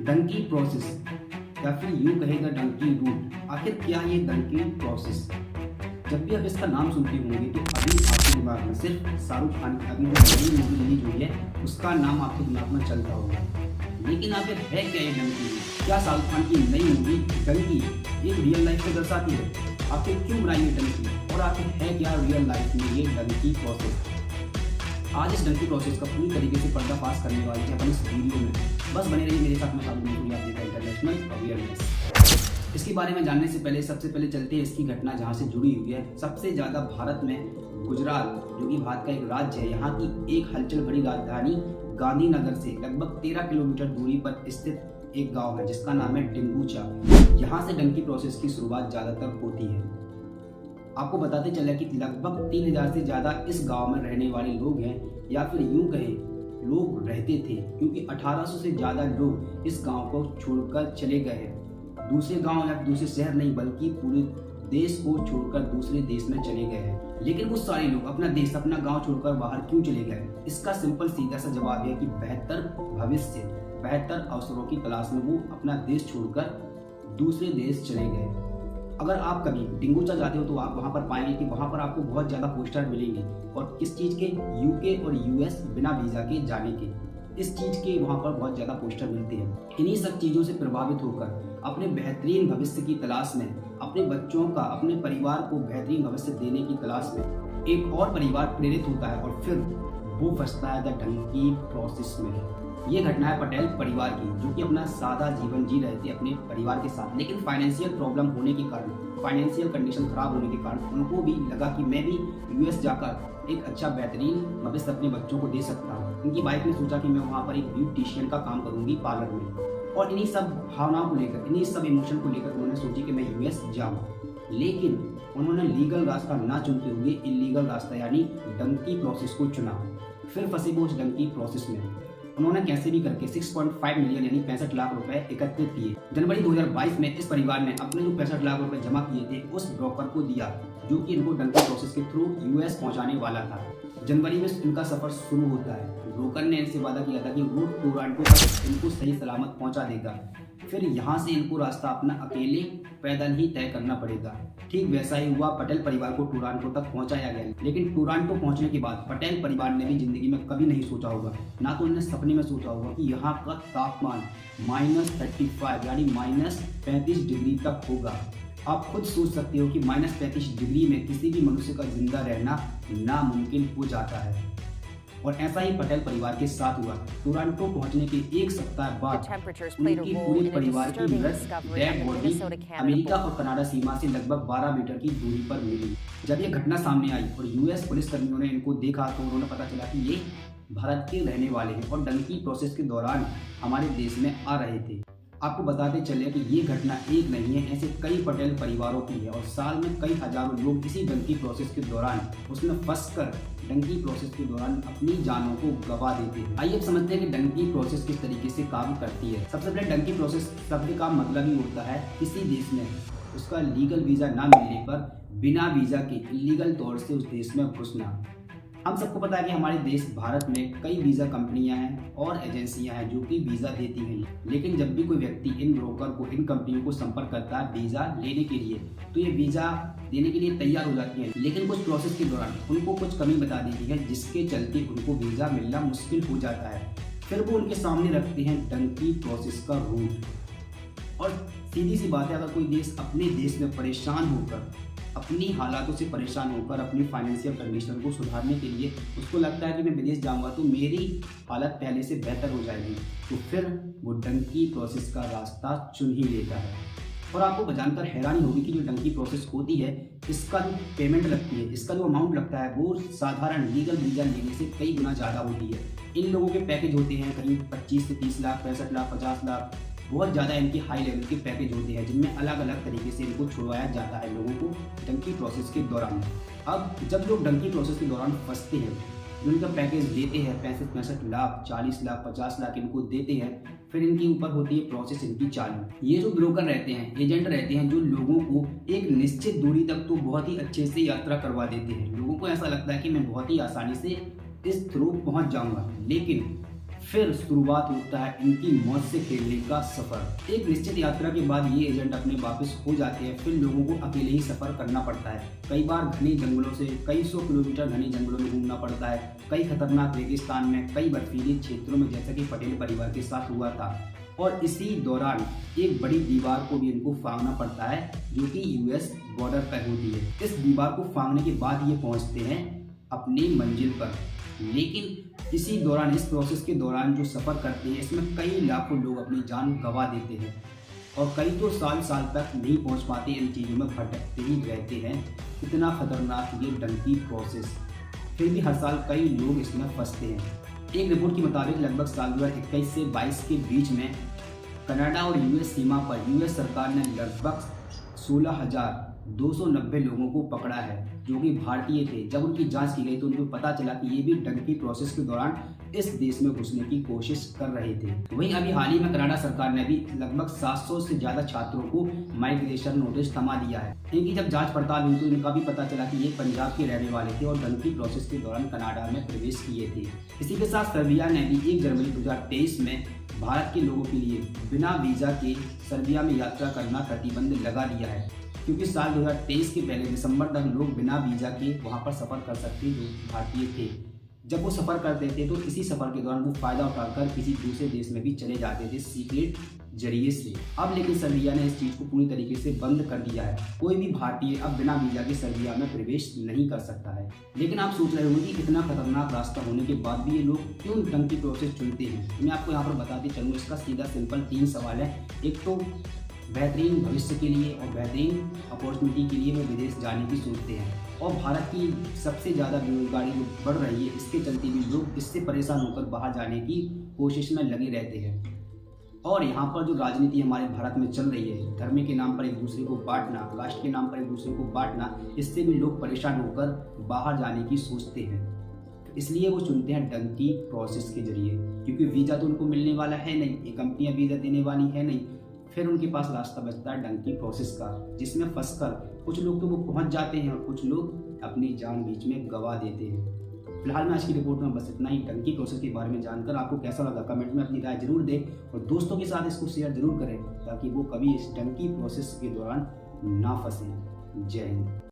Dunki process या फिर यूं कहे द डंकी रूट। आखिर क्या ये डंकी प्रोसेस? जब भी आप इसका नाम सुनते होंगे तो अभी आपके दिमाग में सिर्फ शाहरुख खान की अभी जो नई मूवी रिलीज हुई है उसका नाम आपके दिमाग में चलता होगा। लेकिन आखिर है क्या ये डंकी? क्या शाहरुख खान की नई मूवी डंकी एक रियल लाइफ को दर्शाती है? आखिर क्यों बनाई है डंकी और आखिर है क्या रियल लाइफ में ये डंकी प्रोसेस? आज इस डंकी प्रोसेस का पूरी तरीके से पर्दाफाश करने वाले हैं अपन इस वीडियो में। बस बने रहिए मेरे साथ में इंटरनेशनल अवेयरनेस। इसके बारे में जानने से पहले सबसे पहले चलते हैं इसकी घटना जहाँ से जुड़ी हुई है। सबसे ज़्यादा भारत में गुजरात जो कि भारत का एक राज्य है, यहाँ की एक हलचल भरी राजधानी गांधीनगर से लगभग 13 किलोमीटर दूरी पर स्थित एक गांव है जिसका नाम है डिंगूचा। यहाँ से डंकी प्रोसेस की शुरुआत ज़्यादातर होती है। आपको बताते चला कि लगभग 3000 से ज़्यादा इस गांव में रहने वाले लोग हैं, या फिर यूं कहें लोग रहते थे, क्योंकि 1800 से ज़्यादा लोग इस गांव को छोड़कर चले गए हैं। दूसरे गांव या दूसरे शहर नहीं बल्कि पूरे देश को छोड़कर दूसरे देश में चले गए हैं। लेकिन वो सारे लोग अपना देश अपना गांव छोड़कर बाहर क्यों चले गए? इसका सिंपल सीधा सा जवाब है कि बेहतर भविष्य, बेहतर अवसरों की तलाश में वो अपना देश छोड़कर दूसरे देश चले गए। अगर आप कभी डिंगूचा जाते हो तो आप वहाँ पर पाएंगे कि वहाँ पर आपको बहुत ज़्यादा पोस्टर मिलेंगे, और किस चीज़ के? यूके और यूएस बिना वीज़ा के जाने के। इस चीज़ के वहाँ पर बहुत ज़्यादा पोस्टर मिलते हैं। इन्हीं सब चीज़ों से प्रभावित होकर अपने बेहतरीन भविष्य की तलाश में, अपने बच्चों का, अपने परिवार को बेहतरीन भविष्य देने की तलाश में एक और परिवार प्रेरित होता है और फिर वो फंसता है द डंकी प्रोसेस में। ये घटना है पटेल परिवार की, जो कि अपना सादा जीवन जी रहे थे अपने परिवार के साथ, लेकिन फाइनेंशियल प्रॉब्लम होने के कारण, फाइनेंशियल कंडीशन खराब होने के कारण उनको भी लगा कि मैं भी यूएस जाकर एक अच्छा बेहतरीन भविष्य अपने बच्चों को दे सकता हूँ। उनकी वाइफ ने सोचा कि मैं वहाँ पर एक ब्यूटिशियन का काम करूँगी पार्लर में, और इन्हीं सब भावनाओं को लेकर, इन्हीं सब इमोशन को लेकर उन्होंने सोची कि मैं यूएस जाऊँ। लेकिन उन्होंने लीगल रास्ता ना चुनते हुए इलीगल रास्ता यानी डंकी प्रोसेस को चुना। फिर फंसे वो उस डंकी प्रोसेस में। उन्होंने कैसे भी करके 6.5 मिलियन यानी 65 लाख रुपए एकत्रित किए। जनवरी 2022 में इस परिवार ने अपने जो 65 लाख रुपए जमा किए थे उस ब्रोकर को दिया, जो कि इनको डंकी प्रोसेस के थ्रू यूएस पहुंचाने वाला था। जनवरी में इनका सफर शुरू होता है। ब्रोकर ने इनसे वादा किया था कि वो टोरंटो तक इनको सही सलामत पहुंचा देगा। फिर यहाँ से इनको रास्ता अपना अकेले पैदल ही तय करना पड़ेगा। ठीक वैसा ही हुआ। पटेल परिवार को टोरंटो तक पहुंचाया गया, लेकिन टोरंटो पहुंचने के बाद पटेल परिवार ने भी जिंदगी में कभी नहीं सोचा होगा, ना तो उन्होंने सपने में सोचा होगा कि यहाँ का तापमान -35 यानी -35 डिग्री तक होगा। आप खुद सोच सकते हो कि -35 डिग्री में किसी भी मनुष्य का जिंदा रहना नामुमकिन हो जाता है। और ऐसा ही पटेल परिवार के साथ हुआ। टोरंटो पहुंचने के एक सप्ताह बाद उनकी पूरे परिवार की मृत डेड बॉडी अमेरिका और कनाडा सीमा से लगभग 12 मीटर की दूरी पर मिली। जब ये घटना सामने आई और यूएस पुलिस कर्मियों ने इनको देखा तो उन्होंने पता चला कि ये भारत के रहने वाले हैं और डंकी प्रोसेस के दौरान हमारे देश में आ रहे थे। आपको बताते चले कि ये घटना एक नहीं है, ऐसे कई पटेल परिवारों की है और साल में कई हजारों लोग इसी डंकी प्रोसेस के दौरान उसमें फंसकर डंकी प्रोसेस के दौरान अपनी जानों को गवा देते हैं। आइए अब समझते हैं कि डंकी प्रोसेस किस तरीके से काम करती है। सबसे पहले डंकी प्रोसेस शब्द का मतलब ही होता है किसी देश में उसका लीगल वीज़ा ना मिलने पर बिना वीज़ा के इलीगल तौर से उस देश में घुसना। हम सबको पता है कि हमारे देश भारत में कई वीज़ा कंपनियां हैं और एजेंसियां हैं जो कि वीज़ा देती हैं, लेकिन जब भी कोई व्यक्ति इन ब्रोकर को, इन कंपनियों को संपर्क करता है वीज़ा लेने के लिए, तो ये वीज़ा देने के लिए तैयार हो जाती हैं, लेकिन कुछ प्रोसेस के दौरान उनको कुछ कमी बता देती है जिसके चलते उनको वीज़ा मिलना मुश्किल हो जाता है। फिर वो उनके सामने रखते हैं डंकी प्रोसेस का रूट। और सीधी सी बात है, अगर कोई देश अपने देश में परेशान होकर, अपनी हालातों से परेशान होकर अपनी फाइनेंशियल कंडीशन को सुधारने के लिए उसको लगता है कि मैं विदेश जाऊंगा तो मेरी हालत पहले से बेहतर हो जाएगी, तो फिर वो डंकी प्रोसेस का रास्ता चुन ही लेता है। और आपको जानकर हैरानी होगी कि जो डंकी प्रोसेस होती है इसका जो पेमेंट लगती है, इसका जो अमाउंट लगता है वो साधारण लीगल वीज़ा लेने से कई गुना ज़्यादा होती है। इन लोगों के पैकेज होते हैं कहीं 25 से 30 लाख, 65 लाख, 50 लाख, बहुत ज़्यादा इनकी हाई लेवल के पैकेज होते हैं जिनमें अलग अलग तरीके से इनको छुड़वाया जाता है लोगों को डंकी प्रोसेस के दौरान। अब जब लोग डंकी प्रोसेस के दौरान फंसते हैं, इनका पैकेज लेते हैं 65 लाख, 40 लाख, 50 लाख इनको देते हैं, फिर इनके ऊपर होती है प्रोसेस इनकी चालू। ये जो ब्रोकर रहते हैं, एजेंट रहते हैं, जो लोगों को एक निश्चित दूरी तक तो बहुत ही अच्छे से यात्रा करवा देते हैं। लोगों को ऐसा लगता है कि मैं बहुत ही आसानी से इस थ्रू पहुंच जाऊंगा, लेकिन फिर शुरुआत होता है इनकी मौत से खेलने का सफर। एक निश्चित यात्रा के बाद ये एजेंट अपने वापस हो जाते हैं। फिर लोगों को अकेले ही सफर करना पड़ता है। कई बार घने जंगलों से कई सौ किलोमीटर घने जंगलों में घूमना पड़ता है, कई खतरनाक रेगिस्तान में, कई बर्फीले क्षेत्रों में, जैसा कि पटेल परिवार के साथ हुआ था। और इसी दौरान एक बड़ी दीवार को भी इनको फांगना पड़ता है जो कि यूएस बॉर्डर पर होती है। इस दीवार को फांगने के बाद ये पहुंचते हैं अपनी मंजिल पर। लेकिन इसी दौरान, इस प्रोसेस के दौरान जो सफ़र करते हैं, इसमें कई लाखों लोग अपनी जान गंवा देते हैं और कई तो साल साल तक नहीं पहुंच पाते, इन चीज़ों में भटकते ही रहते हैं। इतना खतरनाक ये डंकी प्रोसेस, फिर भी हर साल कई लोग इसमें फंसते हैं। एक रिपोर्ट के मुताबिक लगभग साल 2021 से 22 के बीच में कनाडा और यूएस सीमा पर यूएस सरकार ने लगभग 16,290 लोगों को पकड़ा है जो कि भारतीय थे। जब उनकी जांच की गई तो उनको पता चला कि ये भी डंकी प्रोसेस के दौरान इस देश में घुसने की कोशिश कर रहे थे। वहीं अभी हाल ही में कनाडा सरकार ने भी लगभग 700 से ज़्यादा छात्रों को माइग्रेशन नोटिस थमा दिया है। इनकी जब जांच पड़ताल हुई तो इनका भी पता चला कि ये पंजाब के रहने वाले थे और डंकी प्रोसेस के दौरान कनाडा में प्रवेश किए थे। इसी के साथ सर्बिया ने भी 1 जनवरी 2023 में भारत के लोगों के लिए बिना वीज़ा के सर्बिया में यात्रा करना प्रतिबंध लगा दिया है, क्योंकि साल 2023 के पहले दिसंबर तक लोग बिना वीज़ा के वहां पर सफ़र कर सकते जो भारतीय थे। जब वो सफ़र करते थे तो इसी सफ़र के दौरान वो फ़ायदा उठाकर किसी दूसरे देश में भी चले जाते थे सीक्रेट जरिए से। अब लेकिन सर्बिया ने इस चीज़ को पूरी तरीके से बंद कर दिया है। कोई भी भारतीय अब बिना वीज़ा के सर्बिया में प्रवेश नहीं कर सकता है। लेकिन आप सोच रहे होंगे कि इतना खतरनाक रास्ता होने के बाद भी ये लोग क्यों डंकी प्रोसेस चुनते हैं। मैं आपको यहाँ पर बताते चलूँ, इसका सीधा सिंपल 3 सवाल है। एक तो बेहतरीन भविष्य के लिए और बेहतरीन अपॉर्चुनिटी के लिए वो विदेश जाने की सोचते हैं, और भारत की सबसे ज़्यादा बेरोजगारी जो बढ़ रही है इसके चलते भी लोग इससे परेशान होकर बाहर जाने की कोशिश में लगे रहते हैं। और यहाँ पर जो राजनीति हमारे भारत में चल रही है, धर्म के नाम पर एक दूसरे को बांटना, कास्ट के नाम पर एक दूसरे को बांटना, इससे भी लोग परेशान होकर बाहर जाने की सोचते हैं। इसलिए वो चुनते हैं डंकी प्रोसेस के जरिए, क्योंकि वीज़ा तो उनको मिलने वाला है नहीं, ये कंपनियाँ वीज़ा देने वाली है नहीं। फिर उनके पास रास्ता बचता है डंकी प्रोसेस का, जिसमें फंसकर कुछ लोग तो वो पहुंच जाते हैं और कुछ लोग अपनी जान बीच में गंवा देते हैं। फिलहाल मैं आज की रिपोर्ट में बस इतना ही। डंकी प्रोसेस के बारे में जानकर आपको कैसा लगा कमेंट में अपनी राय जरूर दें और दोस्तों के साथ इसको शेयर जरूर करें ताकि वो कभी इस डंकी प्रोसेस के दौरान ना फंसें। जय हिंद।